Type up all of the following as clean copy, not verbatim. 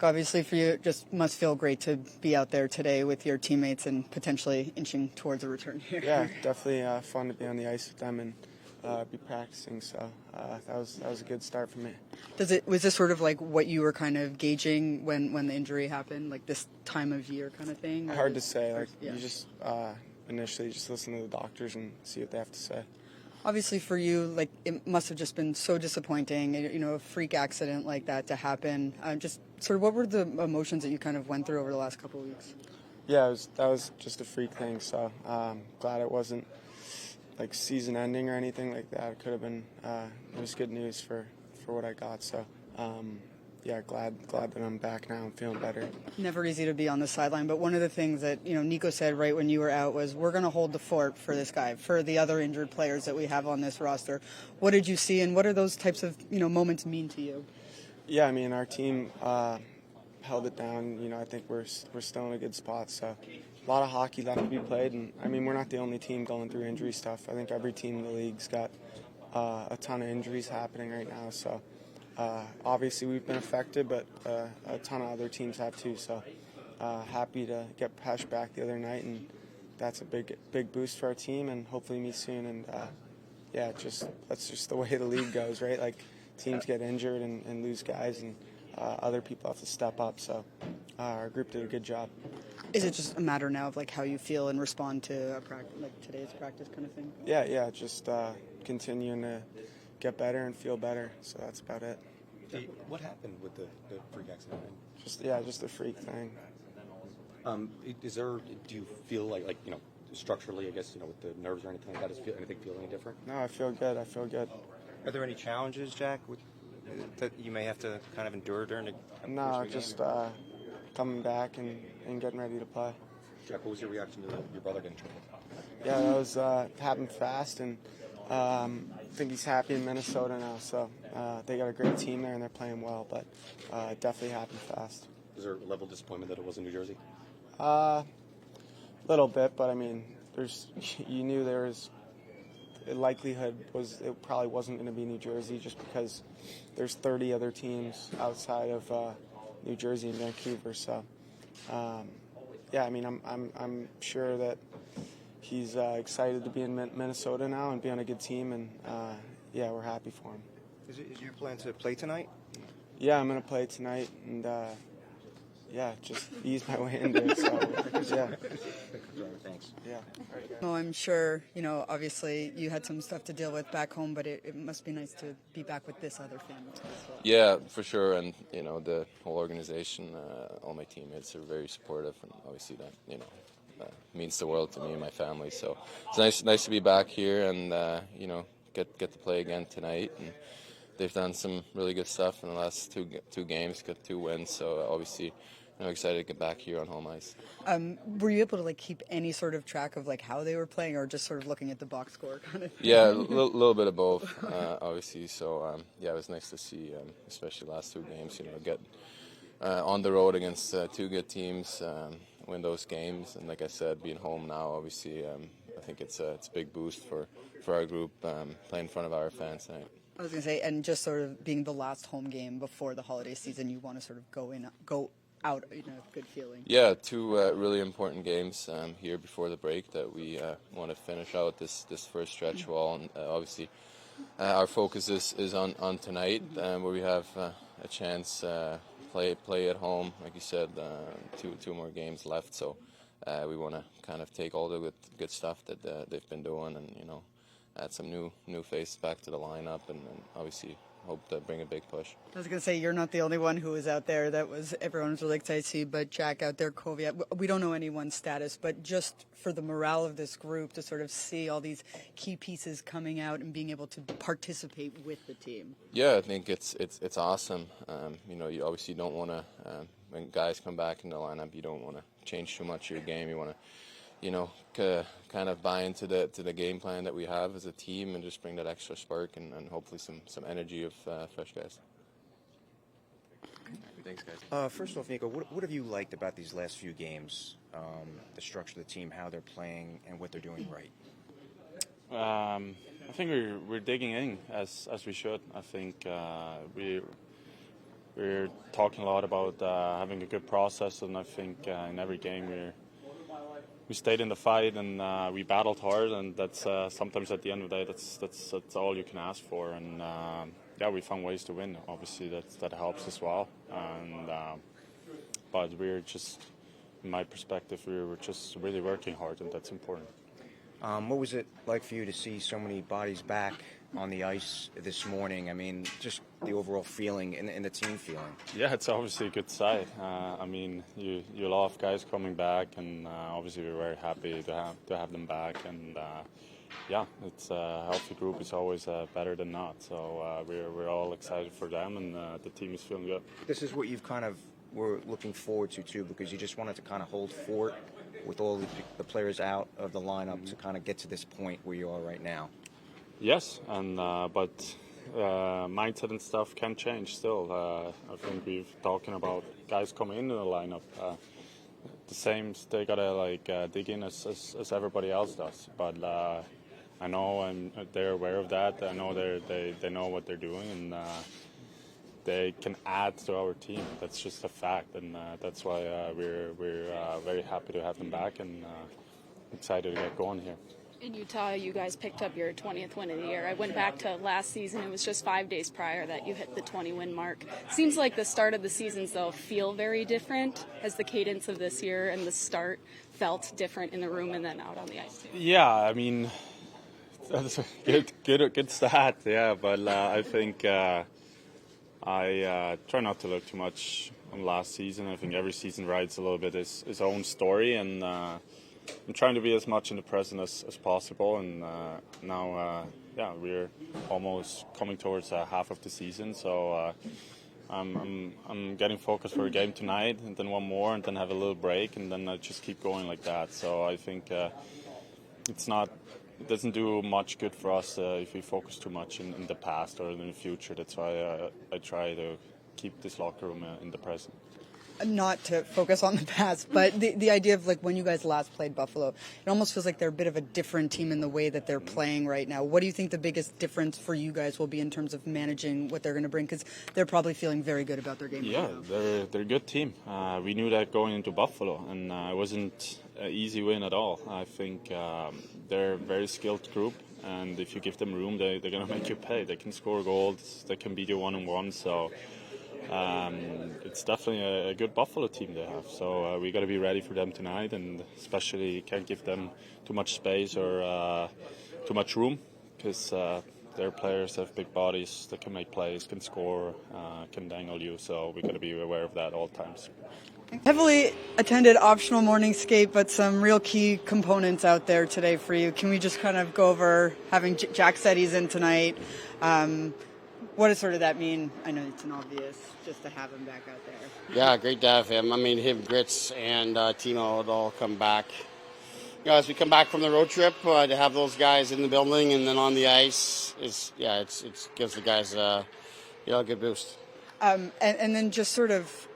obviously for you, it just must feel great to be out there today with your teammates and potentially inching towards a return here. Yeah, definitely fun to be on the ice with them and be practicing. So that was a good start for me. Was this sort of like what you were kind of gauging when the injury happened, like this time of year kind of thing? Hard to say. Like you just initially just listen to the doctors and see what they have to say. Obviously for you, like it must have just been so disappointing, a freak accident like that to happen. Just sort of what were the emotions that you kind of went through over the last couple of weeks? Yeah, that was just a freak thing. So glad it wasn't like season ending or anything like that. It could have been. It was good news for what I got. So. Yeah, glad that I'm back now. I'm feeling better. Never easy to be on the sideline, but one of the things that Nico said right when you were out was, we're going to hold the fort for this guy, for the other injured players that we have on this roster. What did you see, and what do those types of moments mean to you? Yeah, I mean, our team held it down. I think we're still in a good spot. So a lot of hockey left to be played, and I mean, we're not the only team going through injury stuff. I think every team in the league's got a ton of injuries happening right now. So. Obviously, we've been affected, but a ton of other teams have too. So happy to get Pesh back the other night, and that's a big boost for our team. And hopefully meet soon. And that's just the way the league goes, right? Like teams get injured and lose guys, and other people have to step up. So our group did a good job. Is it just a matter now of like how you feel and respond to today's practice kind of thing? Yeah, just continuing to get better and feel better. So that's about it. What happened with the freak accident? Just a freak thing. Do you feel like structurally, I guess, with the nerves or anything like that, does anything feel any different? No, I feel good. Are there any challenges, Jack, that you may have to kind of endure during the No, just coming back and getting ready to play. Jack, what was your reaction to your brother getting traded? Yeah, that was happened fast, and I think he's happy in Minnesota now. So they got a great team there, and they're playing well, but it definitely happened fast. Is there a level of disappointment that it was in New Jersey? Little bit, but I mean, you knew there was a likelihood it probably wasn't going to be New Jersey, just because there's 30 other teams outside of New Jersey and Vancouver. So yeah, I mean, I'm sure that he's excited to be in Minnesota now and be on a good team, and yeah, we're happy for him. Is your plan to play tonight? Yeah, I'm going to play tonight, and just ease my way into it. So, yeah. Thanks. Yeah. Well, I'm sure, obviously you had some stuff to deal with back home, but it must be nice to be back with this other family as well. Yeah, for sure, and the whole organization, all my teammates are very supportive, and obviously that means the world to me and my family. So it's nice to be back here and get to play again tonight. And they've done some really good stuff in the last two games, got 2 wins. So obviously, excited to get back here on home ice. Were you able to keep any sort of track of how they were playing, or just sort of looking at the box score kind of thing? Yeah, a little bit of both, obviously. So it was nice to see, especially the last 2 games. Get on the road against 2 good teams. Win those games, and like I said, being home now, obviously, I think it's a big boost for our group, playing in front of our fans tonight. I was going to say, and just sort of being the last home game before the holiday season, you want to sort of go out in a good feeling. Yeah, 2 really important games here before the break that we want to finish out this first stretch wall, and obviously our focus is on tonight, where we have a chance. Play at home, like you said, 2 more games left, so we want to kind of take all the good stuff that they've been doing, and add some new faces back to the lineup, and obviously hope to bring a big push. I was going to say, you're not the only one who was out there. Everyone was really excited to see, but Jack out there, Koviat, we don't know anyone's status, but just for the morale of this group to sort of see all these key pieces coming out and being able to participate with the team. Yeah, I think it's awesome. You obviously don't want to, when guys come back in the lineup, you don't want to change too much of your game. You want to, kind of buy into the game plan that we have as a team, and just bring that extra spark and hopefully some energy of fresh guys. Thanks, guys. First off, Nico, what have you liked about these last few games? The structure of the team, how they're playing, and what they're doing right? I think we're digging in as we should. I think we're talking a lot about having a good process, and I think in every game we stayed in the fight and we battled hard, and that's sometimes at the end of the day that's all you can ask for. And yeah, we found ways to win. Obviously, that helps as well. And but we're just, in my perspective, we were just really working hard, and that's important. What was it like for you to see so many bodies back on the ice this morning? I mean, just the overall feeling and the team feeling. Yeah, it's obviously a good sight. I mean, you love guys coming back, and obviously we're very happy to have them back. And yeah, it's a healthy group is always better than not. So we're all excited for them, and the team is feeling good. This is what you've kind of were looking forward to too, because you just wanted to kind of hold fort with all the players out of the lineup to kind of get to this point where you are right now. Yes, and but mindset and stuff can change still. I think we've talking about guys coming into the lineup. The same, they gotta dig in as everybody else does. But I know, and they're aware of that. I know they know what they're doing, and they can add to our team. That's just a fact, and that's why we're very happy to have them back, and excited to get going here. In Utah, you guys picked up your 20th win of the year. I went back to last season. It was just 5 days prior that you hit the 20-win mark. Seems like the start of the seasons, though, feel very different. Has the cadence of this year and the start felt different in the room and then out on the ice? Yeah, I mean, that's a good stat. Yeah, but I think I try not to look too much on last season. I think every season writes a little bit his own story, and I'm trying to be as much in the present as possible. And now, yeah, we're almost coming towards half of the season, so I'm getting focused for a game tonight, and then one more, and then have a little break, and then I just keep going like that. So I think it doesn't do much good for us if we focus too much in the past or in the future. That's why I try to keep this locker room in the present. Not to focus on the past, but the idea of like when you guys last played Buffalo, it almost feels like they're a bit of a different team in the way that they're playing right now. What do you think the biggest difference for you guys will be in terms of managing what they're going to bring? Because they're probably feeling very good about their game. Yeah, they're a good team. We knew that going into Buffalo, and it wasn't an easy win at all. I think they're a very skilled group, and if you give them room, they're going to make you pay. They can score goals. They can beat you one-on-one. So. It's definitely a good Buffalo team they have, so we got to be ready for them tonight, and especially can't give them too much space or too much room, because their players have big bodies that can make plays, can score, can dangle you, so we got to be aware of that all times. Heavily attended optional morning skate, but some real key components out there today for you. Can we just kind of go over having Jack said he's in tonight? What does sort of that mean? I know it's an obvious, just to have him back out there. Yeah, great to have him. I mean, him, Grits, and Timo would all come back. You know, as we come back from the road trip, to have those guys in the building and then on the ice it gives the guys a good boost. And then just sort of,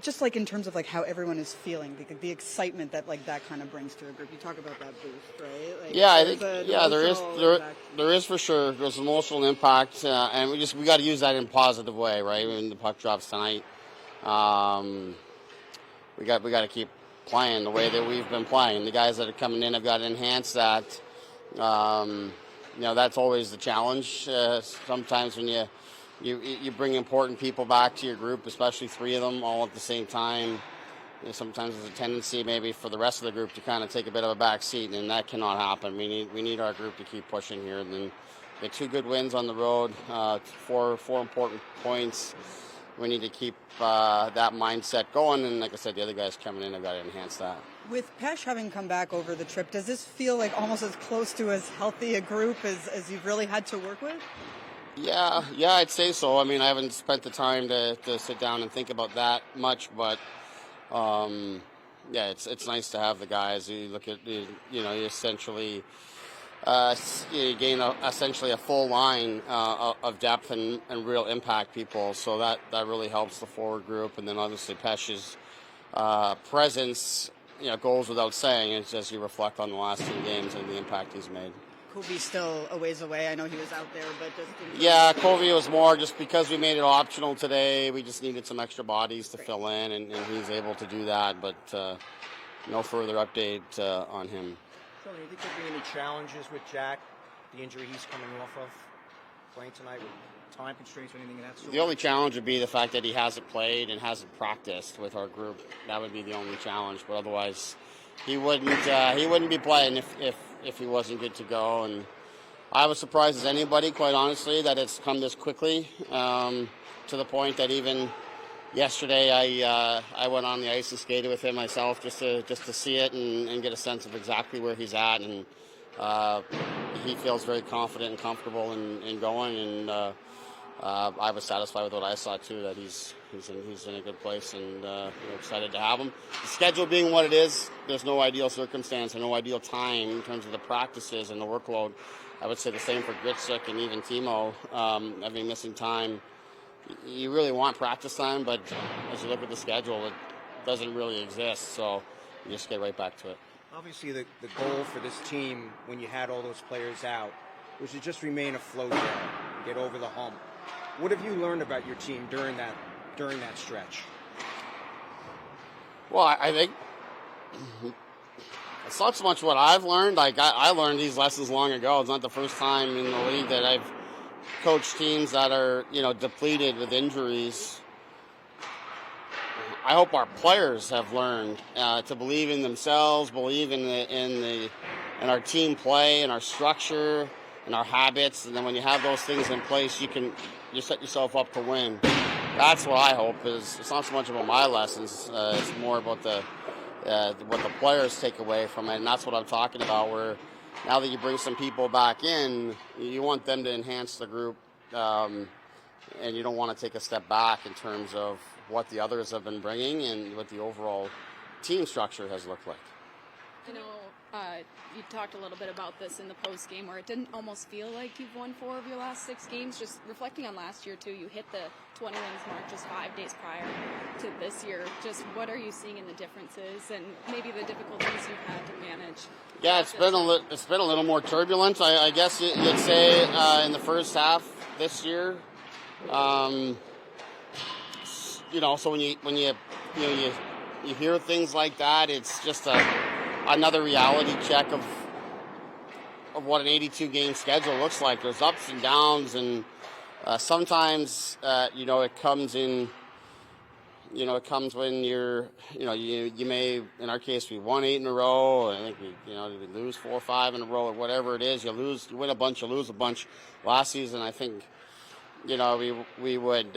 just like in terms of like how everyone is feeling, the excitement that like that kind of brings to a group. You talk about that boost, right? Like, yeah, I think there is for sure. There's an emotional impact, and we got to use that in a positive way, right? When the puck drops tonight, we got to keep playing the way that we've been playing. The guys that are coming in have got to enhance that. That's always the challenge. Sometimes when you bring important people back to your group, especially three of them all at the same time. Sometimes there's a tendency maybe for the rest of the group to kind of take a bit of a back seat, and that cannot happen. We need our group to keep pushing here. And then get 2 good wins on the road, four important points. We need to keep that mindset going, and like I said, the other guys coming in have got to enhance that. With Pesh having come back over the trip, does this feel like almost as close to as healthy a group as you've really had to work with? Yeah, I'd say so. I mean, I haven't spent the time to sit down and think about that much, but it's nice to have the guys. You look at, you essentially you gain essentially a full line of depth and real impact people, so that really helps the forward group. And then obviously Pesh's presence, goes without saying. It's just you reflect on the last 2 games and the impact he's made. Kobe's still a ways away. I know he was out there, but just Yeah, Covey was more just because we made it optional today. We just needed some extra bodies to fill in, and he's able to do that. But no further update on him. So, do you think there'll be any challenges with Jack, the injury he's coming off of, playing tonight with time constraints or anything of that sort? The only challenge would be the fact that he hasn't played and hasn't practiced with our group. That would be the only challenge. But otherwise, he wouldn't be playing if he wasn't good to go. And I was surprised as anybody, quite honestly, that it's come this quickly to the point that even yesterday I went on the ice and skated with him myself just to see it and get a sense of exactly where he's at. And he feels very confident and comfortable in going. And I was satisfied with what I saw too, that he's in a good place, and we're excited to have him. The schedule being what it is, there's no ideal circumstance and no ideal time in terms of the practices and the workload. I would say the same for Gritsuk and even Timo. Having missing time, you really want practice time, but as you look at the schedule, it doesn't really exist. So you just get right back to it. Obviously, the goal for this team when you had all those players out was to just remain afloat there, get over the hump. What have you learned about your team during that stretch? Well, I think it's not so much what I've learned. Like I learned these lessons long ago. It's not the first time in the league that I've coached teams that are depleted with injuries. I hope our players have learned to believe in themselves, believe in our team play, and our structure, and our habits. And then when you have those things in place, you set yourself up to win. That's what I hope. It's not so much about my lessons. It's more about what the players take away from it, and that's what I'm talking about. Where now that you bring some people back in, you want them to enhance the group, and you don't want to take a step back in terms of what the others have been bringing and what the overall team structure has looked like. I know you talked a little bit about this in the post game, where it didn't almost feel like you've won 4 of your last 6 games. Just reflecting on last year too, you hit the 20 wins mark just 5 days prior to this year. Just what are you seeing in the differences and maybe the difficulties you've had to manage? Yeah, it's been a little more turbulent, I guess you'd say, in the first half this year. So when you hear things like that, it's just another reality check of what an 82-game schedule looks like. There's ups and downs, and sometimes it comes in. It comes when you may, in our case, we won 8 in a row. I think we lose 4 or 5 in a row, or whatever it is. You win a bunch, you lose a bunch. Last season, I think, we would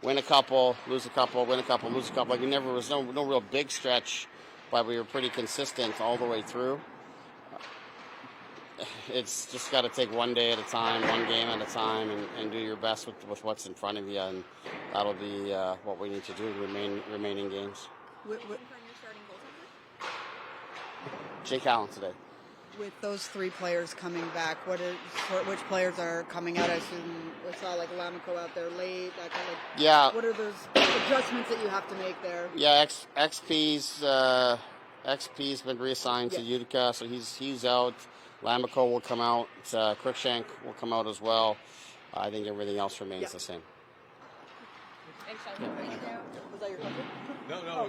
win a couple, lose a couple, win a couple, lose a couple. Like there was no real big stretch, but we were pretty consistent all the way through. It's just got to take one day at a time, one game at a time, and do your best with what's in front of you, and that'll be what we need to do in remaining games. Jake Allen today. With those 3 players coming back, which players are coming out? I assume we saw like Lamico out there late. That kind of. Yeah. What are those adjustments that you have to make there? Yeah, XP's been reassigned to Utica, so he's out. Lamico will come out. Cruikshank will come out as well. I think everything else remains the same. Thanks, Sheldon. Was that your question? No.